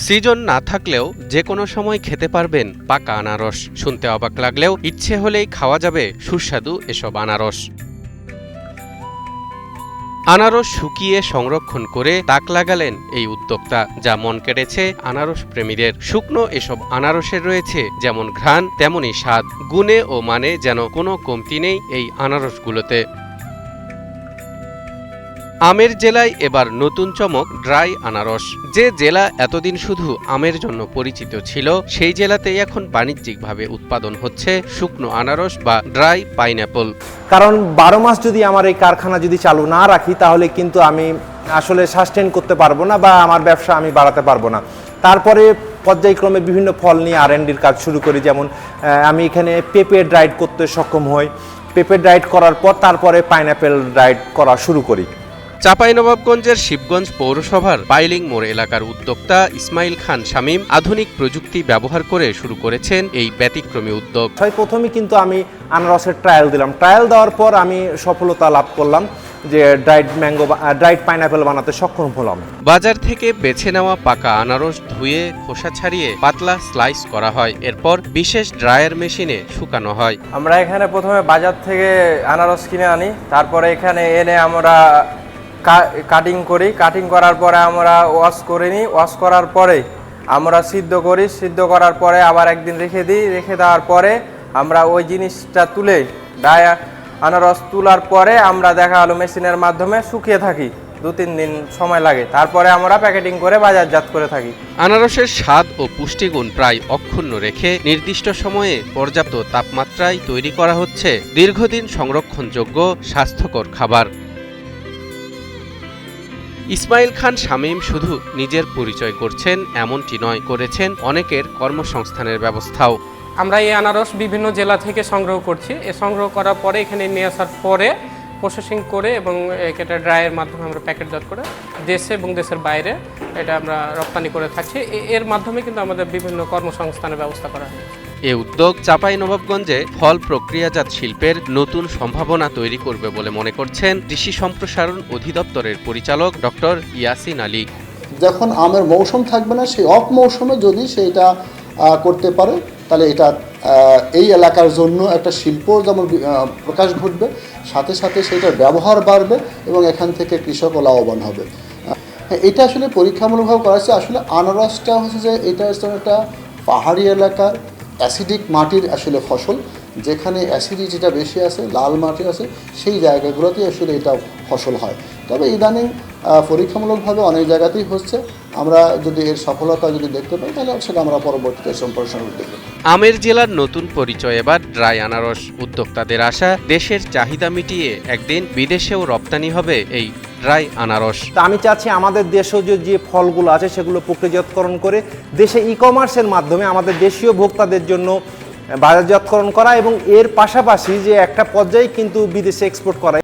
Season না থাকলেও যে কোনো সময় খেতে পারবেন পাকা আনারস। শুনতে অবাক লাগলেও ইচ্ছে হলেই খাওয়া যাবে সুস্বাদু এসব আনারস। আনারস শুকিয়ে সংরক্ষণ করে তাক লাগালেন এই উদ্যোক্তা, যা মন কেড়েছে আনারস প্রেমীদের। শুকনো এসব আনারসের রয়েছে যেমন ঘ্রাণ তেমনই স্বাদ, গুণে ও মানে যেন কোনো কমতি নেই এই আনারসগুলোতে। আমের জেলায় এবার নতুন চমক ড্রাই আনারস। যে জেলা এতদিন শুধু আমের জন্য পরিচিত ছিল, সেই জেলাতেই এখন বাণিজ্যিকভাবে উৎপাদন হচ্ছে শুকনো আনারস বা ড্রাই পাইনঅ্যাপল। কারণ 12 মাস যদি আমার এই কারখানা যদি চালু না রাখি, তাহলে কিন্তু আমি আসলে সাস্টেন করতে পারবো না বা আমার ব্যবসা আমি বাড়াতে পারবো না। তারপরে পর্যায়ক্রমে বিভিন্ন ফল নিয়ে R&Dর কাজ শুরু করি। যেমন আমি এখানে পেঁপে ড্রাইড করতে সক্ষম হই। পেঁপে ড্রাইড করার পর তারপরে পাইনঅ্যাপেল ড্রাইড করা শুরু করি। চাঁপাইনবাবগঞ্জের শিবগঞ্জ পৌরসভার পাইলিং মোড় এলাকার উদ্যোক্তা ইসমাইল খান শামীম আধুনিক প্রযুক্তি ব্যবহার করে শুরু করেছেন এই ব্যতিক্রমী উদ্যোগ। প্রথমে কিন্তু আমি আনারসের ট্রায়াল দিলাম। ট্রায়াল দেওয়ার পর আমি সফলতা লাভ করলাম যে ড্রাইড পাইনঅ্যাপেল বানাতে সক্ষম হলাম। বাজার থেকে বেছে নেওয়া পাকা আনারস ধুয়ে খোসা ছাড়িয়ে পাতলা স্লাইস করা হয়, এরপর বিশেষ ড্রায়ার মেশিনে শুকানো হয়। আমরা এখানে প্রথমে বাজার থেকে আনারস কিনে আনি, তারপরে এখানে এনে আমরা কাটিং করি। কাটিং করার পরে আমরা ওয়াশ করে নিই। ওয়াশ করার পরে আমরা সিদ্ধ করি। সিদ্ধ করার পরে আবার একদিন রেখে দিই। রেখে দেওয়ার পরে আমরা ওই জিনিসটা তুলে আনারস তোলার পরে আমরা দেখা হলো মেশিনের মাধ্যমে শুকিয়ে থাকি। 2-3 দিন সময় লাগে। তারপরে আমরা প্যাকেটিং করে বাজারজাত করে থাকি। আনারসের স্বাদ ও পুষ্টিগুণ প্রায় অক্ষুণ্ণ রেখে নির্দিষ্ট সময়ে পর্যাপ্ত তাপমাত্রায় তৈরি করা হচ্ছে দীর্ঘদিন সংরক্ষণযোগ্য স্বাস্থ্যকর খাবার। ইসমাইল খান শামীম শুধু নিজের পরিচয় করছেন এমনটি নয়, করেছেন অনেকের কর্মসংস্থানের ব্যবস্থাও। আমরা এই আনারস বিভিন্ন জেলা থেকে সংগ্রহ করছি। এ সংগ্রহ করার পরে এখানে নিয়ে আসার পরে প্রসেসিং করে এবং এটা ড্রাইয়ের মাধ্যমে আমরা প্যাকেটজাত করে দেশে এবং দেশের বাইরে এটা আমরা রপ্তানি করে থাকছি। এর মাধ্যমে কিন্তু আমাদের বিভিন্ন কর্মসংস্থানের ব্যবস্থা করা হয়। এ উদ্যোগ চাঁপাইনবাবগঞ্জে ফল প্রক্রিয়াজাত শিল্পের নতুন সম্ভাবনা তৈরি করবে বলে মনে করছেন কৃষি সম্প্রসারণ অধিদপ্তরের পরিচালক ডক্টর ইয়াসিন আলী। যখন আমের মৌসুম থাকবে না, সেই অফ মৌসুমে যদি সেটা করতে পারে, তাহলে এটা এই এলাকার জন্য একটা শিল্প যেমন প্রকাশ ঘটবে, সাথে সাথে সেটার ব্যবহার বাড়বে এবং এখান থেকে কৃষকও লাভবান হবে। এটা আসলে পরীক্ষামূলকভাবে করা হচ্ছে। আসলে আনারসটা হচ্ছে যে এটা একটা পাহাড়ি এলাকার অ্যাসিডিক মাটির আসলে ফসল। যেখানে অ্যাসিডিটিটা বেশি আছে, লাল মাটি আছে, সেই জায়গাগুলোতেই আসলে এটা ফসল হয়। তবে ইদানিং পরীক্ষামূলকভাবে অনেক জায়গাতেই হচ্ছে। আমরা যদি এর সফলতা যদি দেখতে পাই, তাহলে সেটা আমরা পরবর্তীতে সম্প্রসারণ দেখব। আমের জেলার নতুন পরিচয় এবার ড্রাই আনারস। উদ্যোক্তাদের আশা, দেশের চাহিদা মিটিয়ে একদিন বিদেশেও রপ্তানি হবে এই ড্রাই আনারস। তা আমি চাচ্ছি আমাদের দেশেও যে ফলগুলো আছে সেগুলো প্রক্রিয়াজাতকরণ করে দেশে ই-কমার্সের মাধ্যমে আমাদের দেশীয় ভোক্তাদের জন্য বাজারজাতকরণ করা এবং এর পাশাপাশি যে একটা পর্যায়ে কিন্তু বিদেশে এক্সপোর্ট করা।